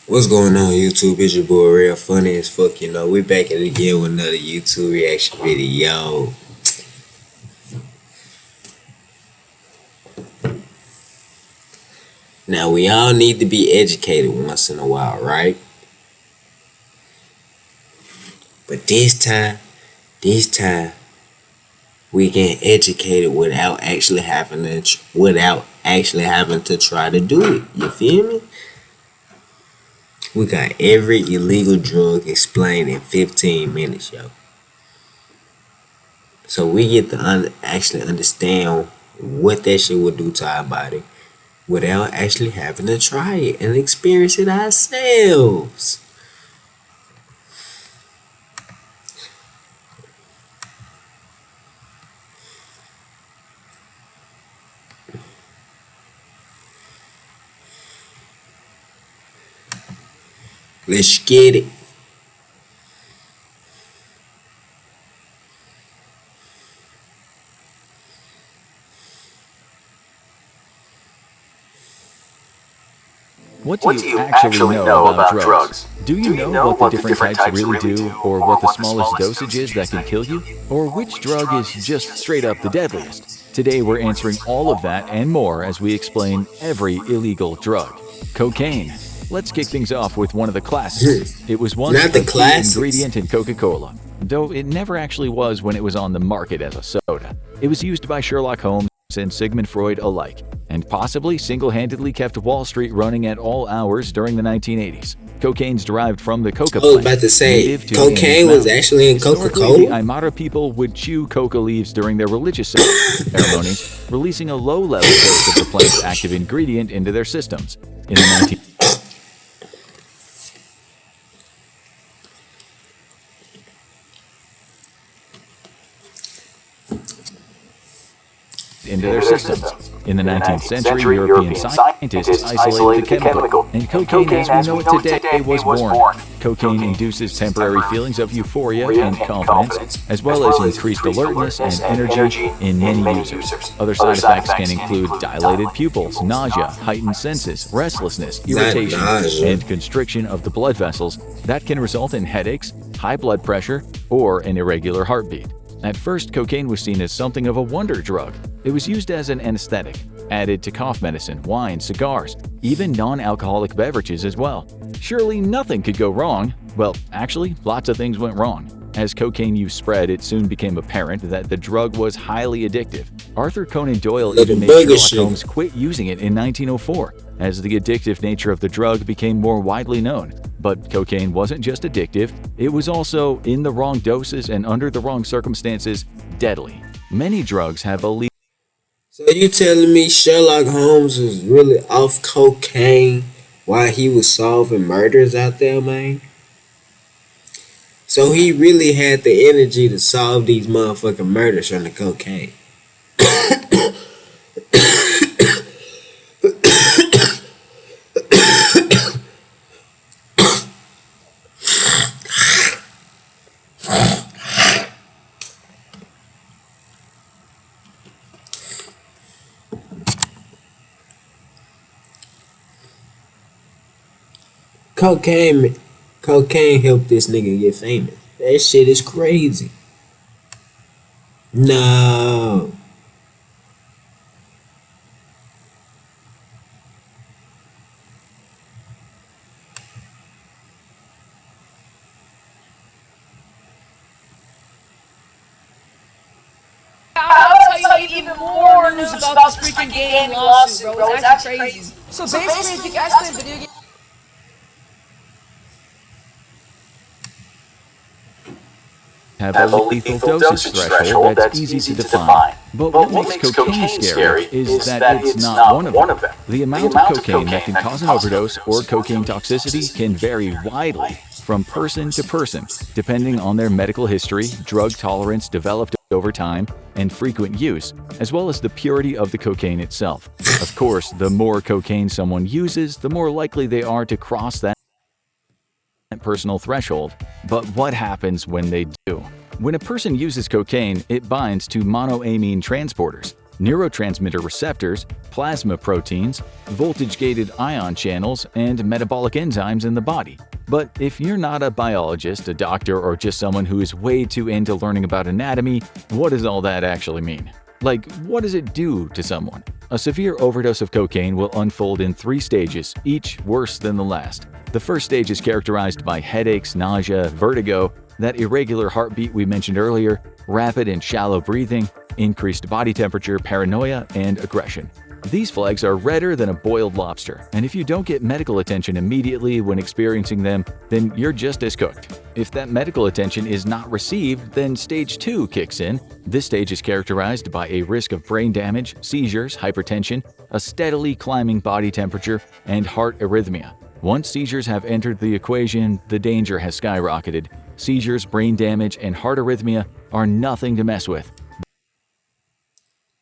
What's going on, YouTube? It's your boy Real Funny as fuck. We back at it again with another YouTube reaction video. Now we all need to be educated once in a while, right? But this time, we get educated without actually having to try to do it. You feel me? We got every illegal drug explained in 15 minutes, yo. So we get to actually understand what that shit would do to our body without actually having to try it and experience it ourselves. Let's get it. What do you actually know about drugs? Do you know what the different types really do, or what the smallest dosage is that can kill you? Or which drug is just straight up the deadliest? Today we're answering all of that and more as we explain every illegal drug. Cocaine. Let's kick things off with one of the classics. It was once Not the a key classics. ingredient in Coca-Cola, though it never actually was when it was on the market as a soda. It was used by Sherlock Holmes and Sigmund Freud alike, and possibly single-handedly kept Wall Street running at all hours during the 1980s. Cocaine's derived from the coca I was plant. about to say, native to cocaine Indian was actually in Historically, Coca-Cola? the Aymara people would chew coca leaves during their religious ceremonies, releasing a low-level dose of the plant's active ingredient into their systems. In the 19 into their systems. In the 19th century, European scientists isolated the chemical, and cocaine as we know it today was born. Cocaine induces temporary feelings of euphoria and confidence, as well as increased alertness and energy in many users. Other side effects can include dilated pupils, nausea, heightened senses, restlessness, irritation, nausea. and constriction of the blood vessels that can result in headaches, high blood pressure, or an irregular heartbeat. At first, cocaine was seen as something of a wonder drug. It was used as an anesthetic, added to cough medicine, wine, cigars, even non-alcoholic beverages as well. Surely nothing could go wrong. Well, actually, lots of things went wrong. As cocaine use spread, it soon became apparent that the drug was highly addictive. Arthur Conan Doyle even made Sherlock Holmes quit using it in 1904, as the addictive nature of the drug became more widely known. But cocaine wasn't just addictive, it was also, in the wrong doses and under the wrong circumstances, deadly. Many drugs have a So you telling me Sherlock Holmes was really off cocaine while he was solving murders out there, man? So he really had the energy to solve these motherfucking murders from the cocaine. Cocaine, cocaine helped this nigga get famous. That shit is crazy. No. I'll tell you even more news about this freaking gaming lawsuit, bro. It's actually crazy. So basically, if you guys play video games, have a lethal dosage threshold that's easy to define. But what makes cocaine scary is that it's not one of them. The amount of cocaine that can cause an overdose or cocaine toxicity can vary widely from person to person, depending on their medical history, drug tolerance developed over time, and frequent use, as well as the purity of the cocaine itself. Of course, the more cocaine someone uses, the more likely they are to cross that personal threshold. But what happens when they do? When a person uses cocaine, it binds to monoamine transporters. neurotransmitter receptors, plasma proteins, voltage-gated ion channels, and metabolic enzymes in the body. But if you're not a biologist, a doctor, or just someone who is way too into learning about anatomy, what does all that actually mean? Like, what does it do to someone? A severe overdose of cocaine will unfold in 3 stages, each worse than the last. The first stage is characterized by headaches, nausea, vertigo, that irregular heartbeat we mentioned earlier, rapid and shallow breathing, increased body temperature, paranoia, and aggression. These flags are redder than a boiled lobster, and if you don't get medical attention immediately when experiencing them, then you're just as cooked. If that medical attention is not received, then stage 2 kicks in. This stage is characterized by a risk of brain damage, seizures, hypertension, a steadily climbing body temperature, and heart arrhythmia. Once seizures have entered the equation, the danger has skyrocketed. Seizures, brain damage, and heart arrhythmia are nothing to mess with.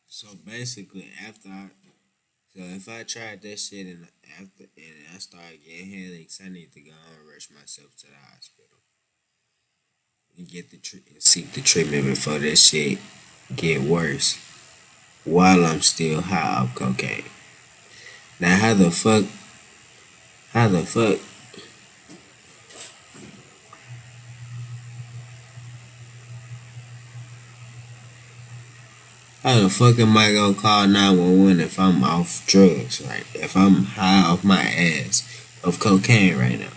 So basically, if I tried that shit and I started getting headaches, I need to go and rush myself to the hospital and seek the treatment before that shit get worse. While I'm still high off cocaine. Now, how the fuck am I gonna call 911 if I'm off drugs, right? If I'm high off my ass of cocaine right now?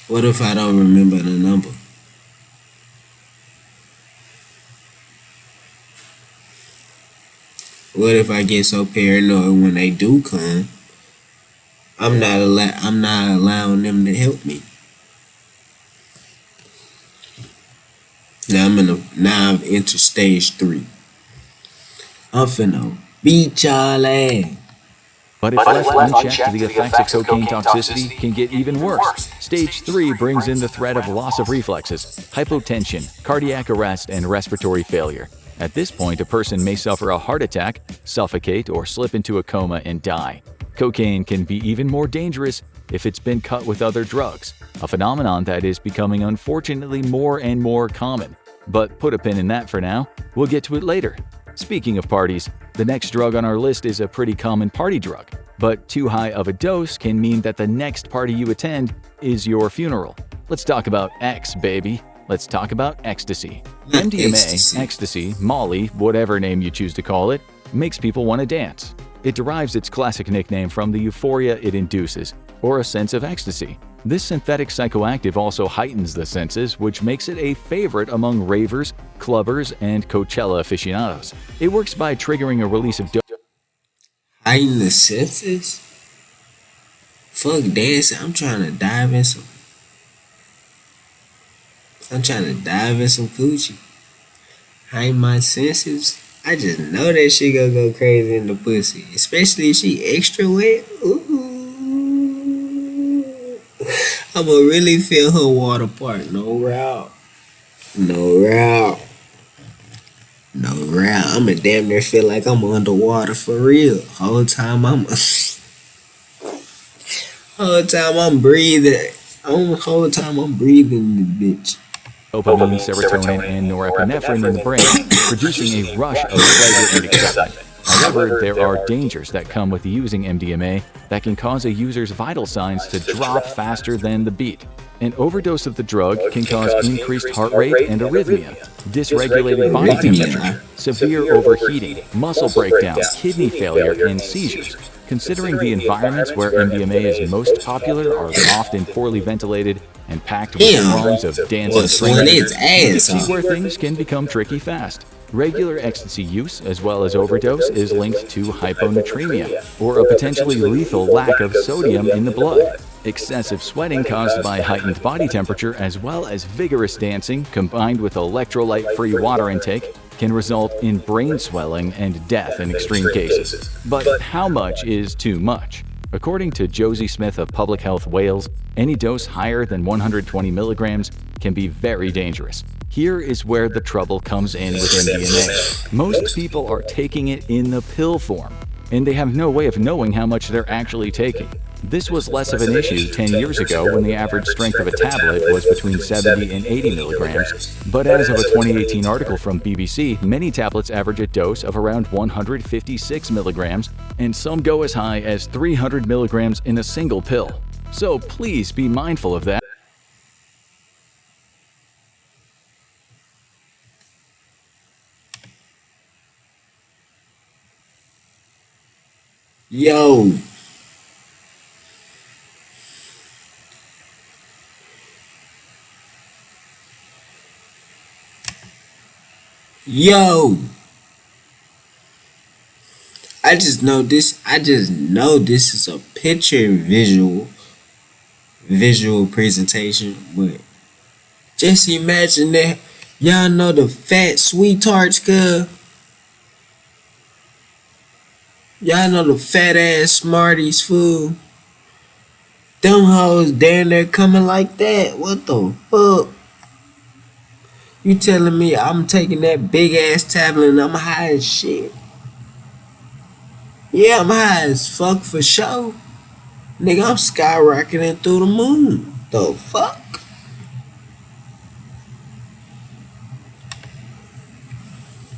What if I don't remember the number? What if I get so paranoid when they do come, I'm not allowing them to help me? Now I've entered stage 3. I'm finna beat y'all ass. But if left unchecked, the effects of cocaine toxicity can get even worse. Stage 3 brings in the threat of loss of reflexes, hypotension, cardiac arrest, and respiratory failure. At this point, a person may suffer a heart attack, suffocate, or slip into a coma and die. Cocaine can be even more dangerous if it's been cut with other drugs, a phenomenon that is becoming unfortunately more and more common. But put a pin in that for now, we'll get to it later. Speaking of parties, the next drug on our list is a pretty common party drug, but too high of a dose can mean that the next party you attend is your funeral. Let's talk about X, baby. Let's talk about ecstasy. MDMA, ecstasy, Molly, whatever name you choose to call it, makes people want to dance. It derives its classic nickname from the euphoria it induces, or a sense of ecstasy. This synthetic psychoactive also heightens the senses, which makes it a favorite among ravers, clubbers, and Coachella aficionados. It works by triggering a release of Heighten the senses? Fuck dancing. I'm trying to dive in some coochie. Heighten my senses. I just know that shit gonna go crazy in the pussy. Especially if she extra wet. Ooh. I'ma really feel her water part. No route. I'ma damn near feel like I'm underwater for real. Whole time I'm breathing. Whole time I'm breathing this bitch. dopamine, serotonin, and norepinephrine in the brain, producing a rush of pleasure and excitement. However, there are dangers that come with using MDMA that can cause a user's vital signs to drop faster than the beat. An overdose of the drug can cause increased heart rate and arrhythmia, dysregulated body temperature, severe overheating, muscle breakdown, kidney failure, and seizures. Considering the environments where MDMA is most popular are often poorly ventilated and packed with throngs of dancing strangers, you can see where things can become tricky fast. Regular ecstasy use, as well as overdose, is linked to hyponatremia, or a potentially lethal lack of sodium in the blood. Excessive sweating caused by heightened body temperature, as well as vigorous dancing, combined with electrolyte-free water intake, can result in brain swelling and death in extreme cases. But how much is too much? According to Josie Smith of Public Health Wales, any dose higher than 120 milligrams can be very dangerous. Here is where the trouble comes in with MDMA. Most people are taking it in the pill form, and they have no way of knowing how much they're actually taking. This was less of an issue 10 years ago when the average strength of a tablet was between 70 and 80 milligrams, but as of a 2018 article from BBC, many tablets average a dose of around 156 milligrams, and some go as high as 300 milligrams in a single pill. So please be mindful of that. Yo. Yo. I just know this is a picture visual presentation, but just imagine that. Y'all know the fat sweet tarts, cuz. Y'all know the fat ass Smarties food. Them hoes down there coming like that. What the fuck? You telling me I'm taking that big ass tablet and I'm high as shit? Yeah, I'm high as fuck for sure. Nigga, I'm skyrocketing through the moon. The fuck?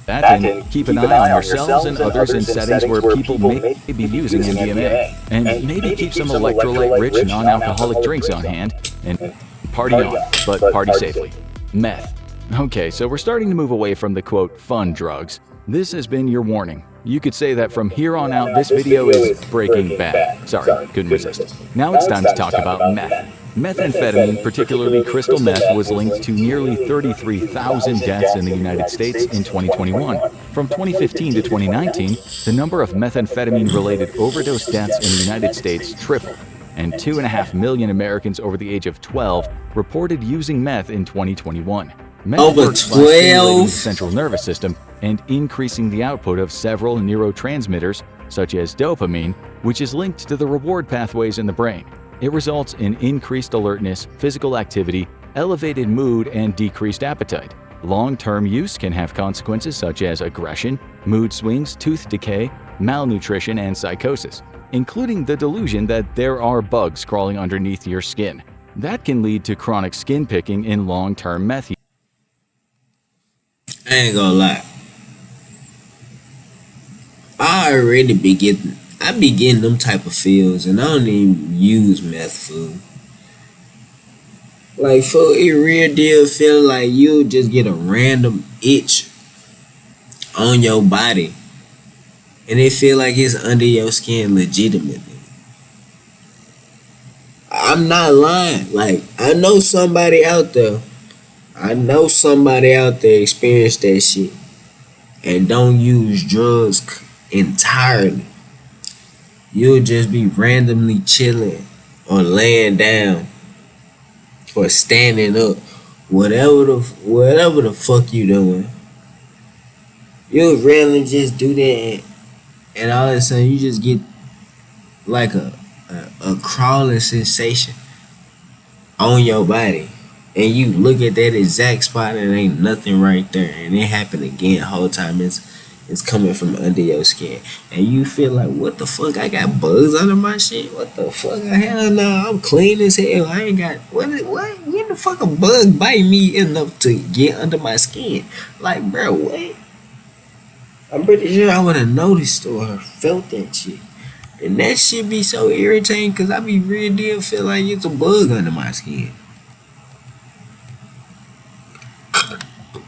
That and keep an eye on yourselves and others in settings where people may be using MDMA, and maybe keep some electrolyte-rich non-alcoholic drinks on hand, and party on, but party safely. Meth. Okay, so we're starting to move away from the quote fun drugs. This has been your warning. You could say that from here on out this video is Breaking Bad. Sorry, couldn't resist. Now it's time to talk about meth. Methamphetamine, particularly crystal meth, was linked to nearly 33,000 deaths in the United States in 2021. From 2015 to 2019, the number of methamphetamine-related overdose deaths in the United States tripled, and 2.5 million Americans over the age of 12 reported using meth in 2021. Meth Over works by stimulating 12? the central nervous system and increasing the output of several neurotransmitters, such as dopamine, which is linked to the reward pathways in the brain. It results in increased alertness, physical activity, elevated mood, and decreased appetite. Long-term use can have consequences such as aggression, mood swings, tooth decay, malnutrition, and psychosis, including the delusion that there are bugs crawling underneath your skin. That can lead to chronic skin picking in long-term meth use. I ain't gonna lie. I be getting them type of feels, and I don't even use meth food. Like, for it real deal feel like you'll just get a random itch on your body, and it feel like it's under your skin legitimately. I'm not lying. Like, I know somebody out there experienced that shit and don't use drugs entirely. You'll just be randomly chilling or laying down or standing up, whatever the fuck you doing. You'll randomly just do that, and all of a sudden you just get like a crawling sensation on your body, and you look at that exact spot and ain't nothing right there, and it happened again. The whole time it's coming from under your skin, and you feel like, what the fuck? I got bugs under my shit. What the fuck? Hell no, I'm clean as hell. I ain't got what? When the fuck a bug bite me enough to get under my skin? Like, bro, what? I'm pretty sure I would have noticed or felt that shit. And that shit be so irritating because I be real deal feel like it's a bug under my skin.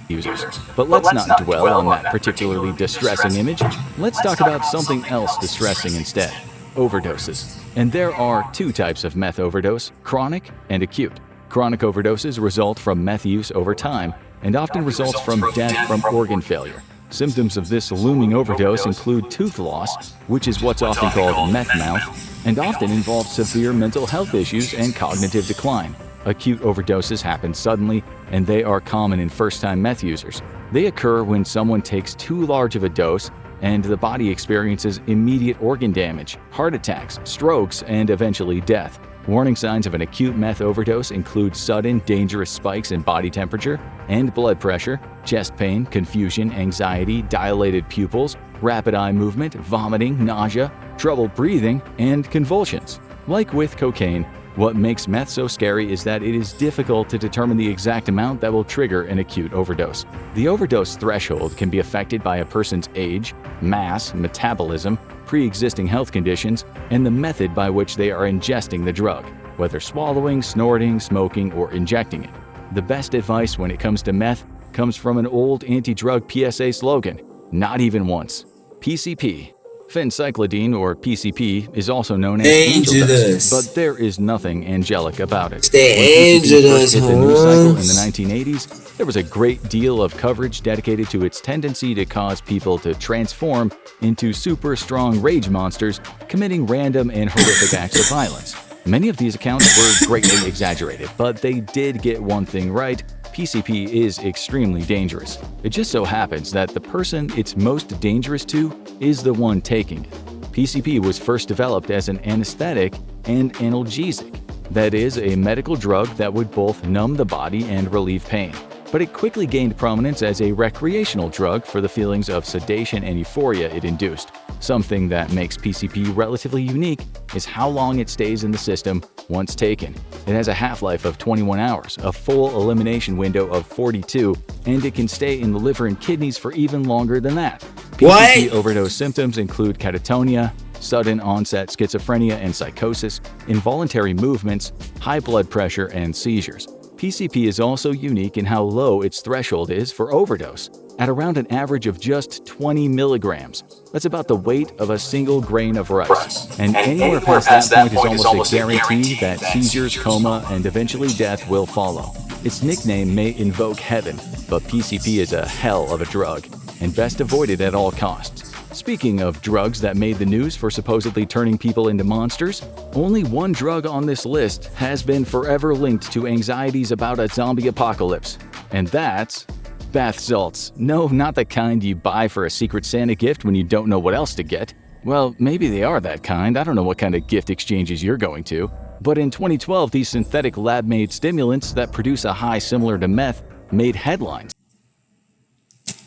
Users. But let's not dwell on that particularly distressing image. Let's talk about something else distressing instead: overdoses. And there are two types of meth overdose: chronic and acute. Chronic overdoses result from meth use over time and often results from death from organ failure. Symptoms of this looming overdose include tooth loss, which is what's often called meth mouth, and often involves severe mental health issues and cognitive decline. Acute overdoses happen suddenly, and they are common in first-time meth users. They occur when someone takes too large of a dose and the body experiences immediate organ damage, heart attacks, strokes, and eventually death. Warning signs of an acute meth overdose include sudden, dangerous spikes in body temperature and blood pressure, chest pain, confusion, anxiety, dilated pupils, rapid eye movement, vomiting, nausea, trouble breathing, and convulsions. Like with cocaine, what makes meth so scary is that it is difficult to determine the exact amount that will trigger an acute overdose. The overdose threshold can be affected by a person's age, mass, metabolism, pre-existing health conditions, and the method by which they are ingesting the drug, whether swallowing, snorting, smoking, or injecting it. The best advice when it comes to meth comes from an old anti-drug PSA slogan, "Not even once." PCP. Phencyclidine, or PCP, is also known as angel dust, but there is nothing angelic about it. When PCP first hit the news cycle in the 1980s, there was a great deal of coverage dedicated to its tendency to cause people to transform into super strong rage monsters, committing random and horrific acts of violence. Many of these accounts were greatly exaggerated, but they did get one thing right: PCP is extremely dangerous. It just so happens that the person it's most dangerous to is the one taking it. PCP was first developed as an anesthetic and analgesic, that is, a medical drug that would both numb the body and relieve pain. But it quickly gained prominence as a recreational drug for the feelings of sedation and euphoria it induced. Something that makes PCP relatively unique is how long it stays in the system once taken. It has a half-life of 21 hours, a full elimination window of 42, and it can stay in the liver and kidneys for even longer than that. PCP overdose symptoms include catatonia, sudden onset schizophrenia and psychosis, involuntary movements, high blood pressure, and seizures. PCP is also unique in how low its threshold is for overdose, at around an average of just 20 milligrams. That's about the weight of a single grain of rice. And anywhere past that point is almost a guarantee that seizures, coma, and eventually death will follow. Its nickname may invoke heaven, but PCP is a hell of a drug, and best avoided at all costs. Speaking of drugs that made the news for supposedly turning people into monsters, only one drug on this list has been forever linked to anxieties about a zombie apocalypse, and that's bath salts. No, not the kind you buy for a Secret Santa gift when you don't know what else to get. Well, maybe they are that kind. I don't know what kind of gift exchanges you're going to. But in 2012, these synthetic lab-made stimulants that produce a high similar to meth made headlines.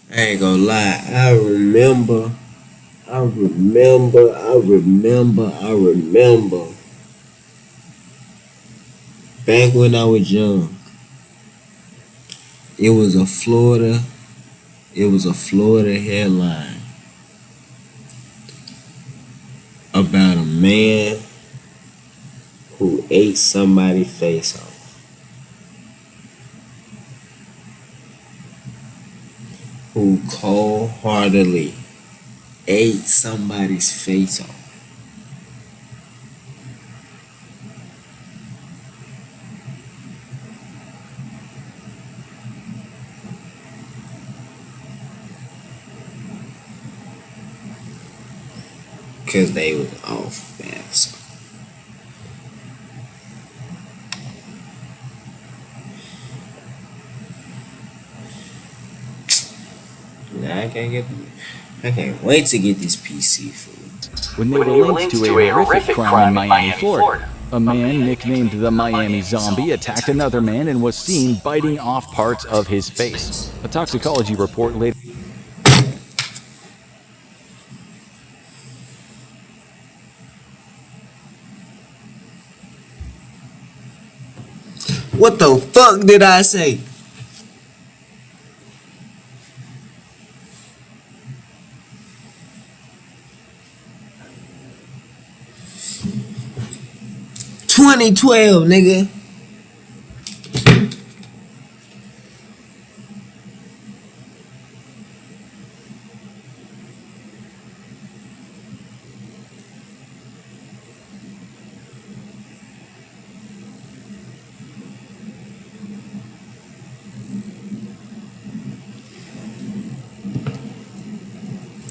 I ain't gonna lie, I remember. Back when I was young, it was a Florida headline about a man who ate somebody's face off. Who cold-heartedly ate somebody's face off. Because they was off bath salt. Nah, I can't wait to get this PC food. When they were linked to a horrific crime in Miami, Florida. A man nicknamed the Miami Zombie attacked another man and was seen biting off parts of his face. A toxicology report later. What the fuck did I say? $2012, nigga.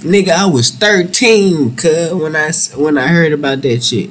Nigga, I was 13, cuz, when I heard about that shit.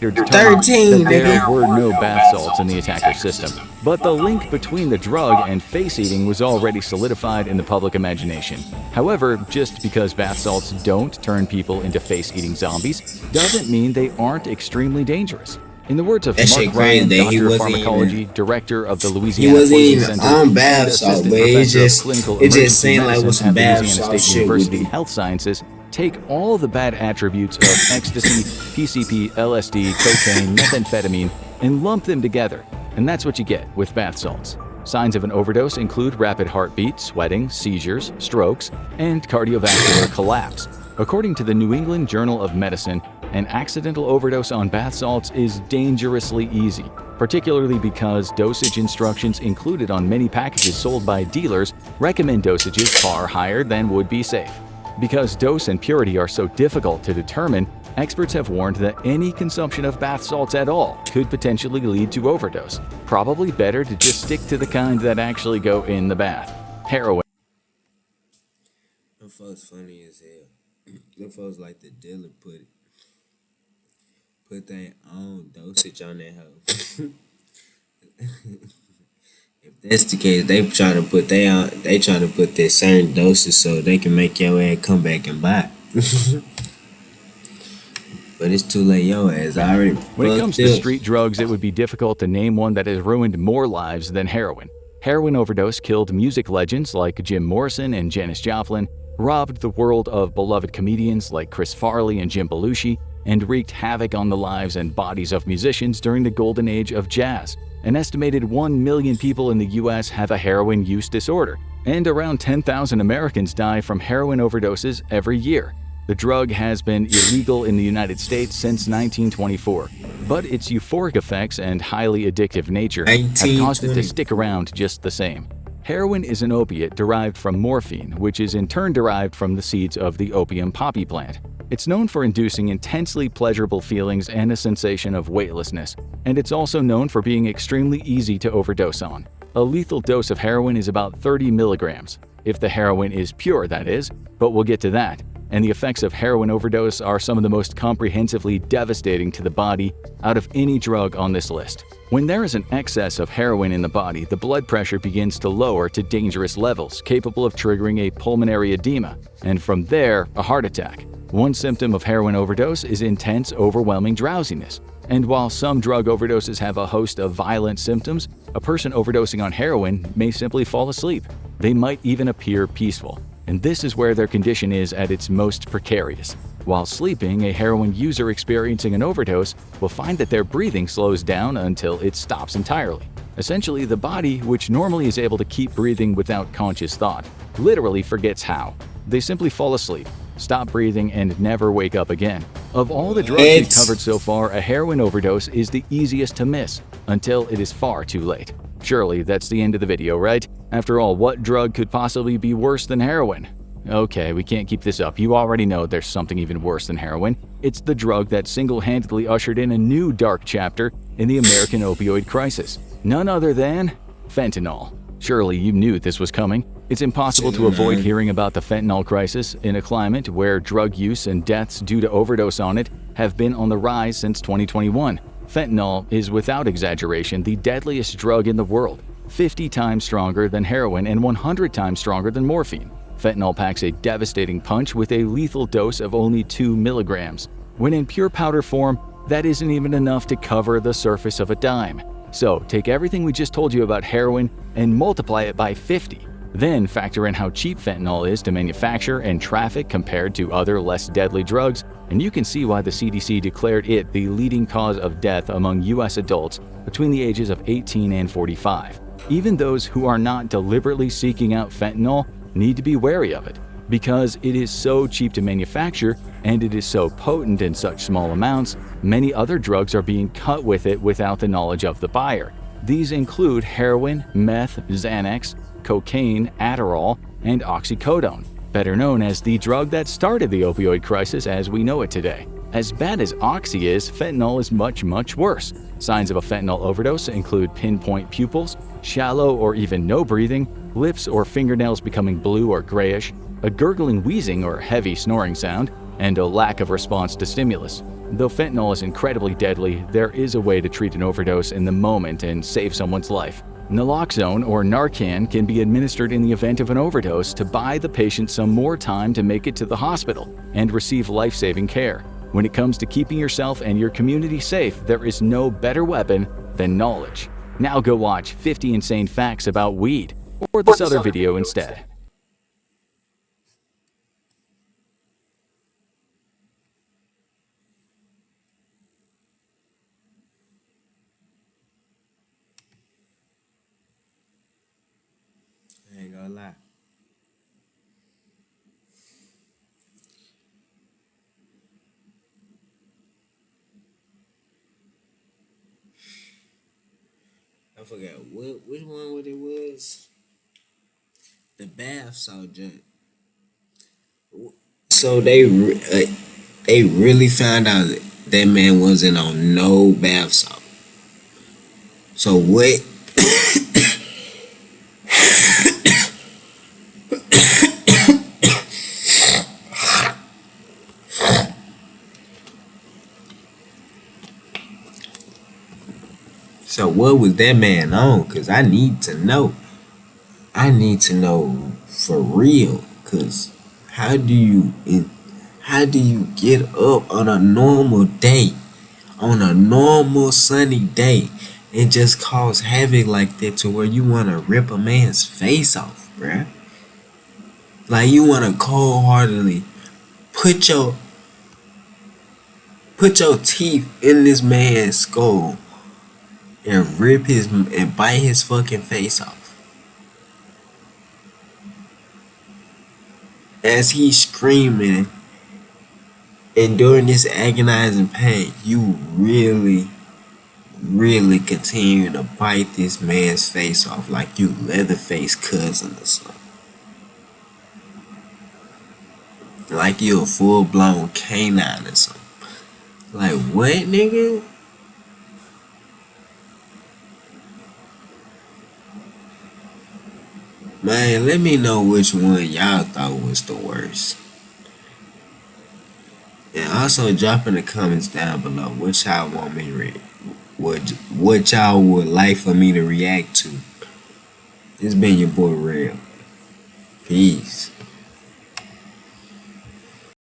13, there were no bath salts in the attacker's system, but the link between the drug and face eating was already solidified in the public imagination. However, just because bath salts don't turn people into face-eating zombies doesn't mean they aren't extremely dangerous. In the words of Mark Ryan, doctor of pharmacology, director of the Louisiana Poison Center, on bath salt, but it just seemed like with some bath salt shit. University Health Sciences, Take all the bad attributes of ecstasy, PCP, LSD, cocaine, methamphetamine, and lump them together, and that's what you get with bath salts. Signs of an overdose include rapid heartbeat, sweating, seizures, strokes, and cardiovascular collapse. According to the New England Journal of Medicine, an accidental overdose on bath salts is dangerously easy, particularly because dosage instructions included on many packages sold by dealers recommend dosages far higher than would be safe. Because dose and purity are so difficult to determine, experts have warned that any consumption of bath salts at all could potentially lead to overdose. Probably better to just stick to the kind that actually go in the bath. Heroin. Them folks funny as hell. Them folks like the dealer put their own dosage on that hoe. If that's the case, they trying to put their certain doses so they can make your ass come back and buy. But it's too late, your ass already. When it comes to street drugs, it would be difficult to name one that has ruined more lives than heroin. Heroin overdose killed music legends like Jim Morrison and Janis Joplin, robbed the world of beloved comedians like Chris Farley and Jim Belushi, and wreaked havoc on the lives and bodies of musicians during the golden age of jazz. An estimated 1 million people in the U.S. have a heroin use disorder, and around 10,000 Americans die from heroin overdoses every year. The drug has been illegal in the United States since 1924, but its euphoric effects and highly addictive nature have caused it to stick around just the same. Heroin is an opiate derived from morphine, which is in turn derived from the seeds of the opium poppy plant. It's known for inducing intensely pleasurable feelings and a sensation of weightlessness, and it's also known for being extremely easy to overdose on. A lethal dose of heroin is about 30 milligrams, if the heroin is pure, that is, but we'll get to that. And the effects of heroin overdose are some of the most comprehensively devastating to the body out of any drug on this list. When there is an excess of heroin in the body, the blood pressure begins to lower to dangerous levels, capable of triggering a pulmonary edema, and from there, a heart attack. One symptom of heroin overdose is intense, overwhelming drowsiness. And while some drug overdoses have a host of violent symptoms, a person overdosing on heroin may simply fall asleep. They might even appear peaceful. And this is where their condition is at its most precarious. While sleeping, a heroin user experiencing an overdose will find that their breathing slows down until it stops entirely. Essentially, the body, which normally is able to keep breathing without conscious thought, literally forgets how. They simply fall asleep, stop breathing, and never wake up again. Of all the drugs we've covered so far, a heroin overdose is the easiest to miss until it is far too late. Surely that's the end of the video, right? After all, what drug could possibly be worse than heroin? Okay, we can't keep this up. You already know there's something even worse than heroin. It's the drug that single-handedly ushered in a new dark chapter in the American opioid crisis. None other than fentanyl. Surely you knew this was coming. It's impossible to avoid hearing about the fentanyl crisis in a climate where drug use and deaths due to overdose on it have been on the rise since 2021. Fentanyl is without exaggeration the deadliest drug in the world, 50 times stronger than heroin and 100 times stronger than morphine. Fentanyl packs a devastating punch with a lethal dose of only 2 milligrams. When in pure powder form, that isn't even enough to cover the surface of a dime. So take everything we just told you about heroin and multiply it by 50. Then factor in how cheap fentanyl is to manufacture and traffic compared to other less deadly drugs, and you can see why the CDC declared it the leading cause of death among U.S. adults between the ages of 18 and 45. Even those who are not deliberately seeking out fentanyl need to be wary of it, because it is so cheap to manufacture and it is so potent in such small amounts. Many other drugs are being cut with it without the knowledge of the buyer. These include heroin, meth, Xanax, cocaine, Adderall, and oxycodone, better known as the drug that started the opioid crisis as we know it today. As bad as oxy is, fentanyl is much, much worse. Signs of a fentanyl overdose include pinpoint pupils, shallow or even no breathing, lips or fingernails becoming blue or grayish, a gurgling wheezing or heavy snoring sound, and a lack of response to stimulus. Though fentanyl is incredibly deadly, there is a way to treat an overdose in the moment and save someone's life. Naloxone or Narcan can be administered in the event of an overdose to buy the patient some more time to make it to the hospital and receive life-saving care. When it comes to keeping yourself and your community safe, there is no better weapon than knowledge. Now go watch 50 Insane Facts About Weed, or this other video instead. No lie. I forgot which one what it was. The bath salt joint. So they really found out that man wasn't on no bath salt. So what? So what was that man on? Cause I need to know. I need to know for real. Cause how do you how do you get up on a normal day, on a normal sunny day, and just cause havoc like that to where you want to rip a man's face off, bruh? Like you want to cold heartedly put your teeth in this man's skull and rip his and bite his fucking face off as he's screaming and during this agonizing pain. You really continue to bite this man's face off like you Leatherface cousin or something. Like you a full blown canine or something. Like what, nigga? Man, let me know which one y'all thought was the worst. And also drop in the comments down below what y'all want me to read. What y'all would like for me to react to. It's been your boy Rell. Peace.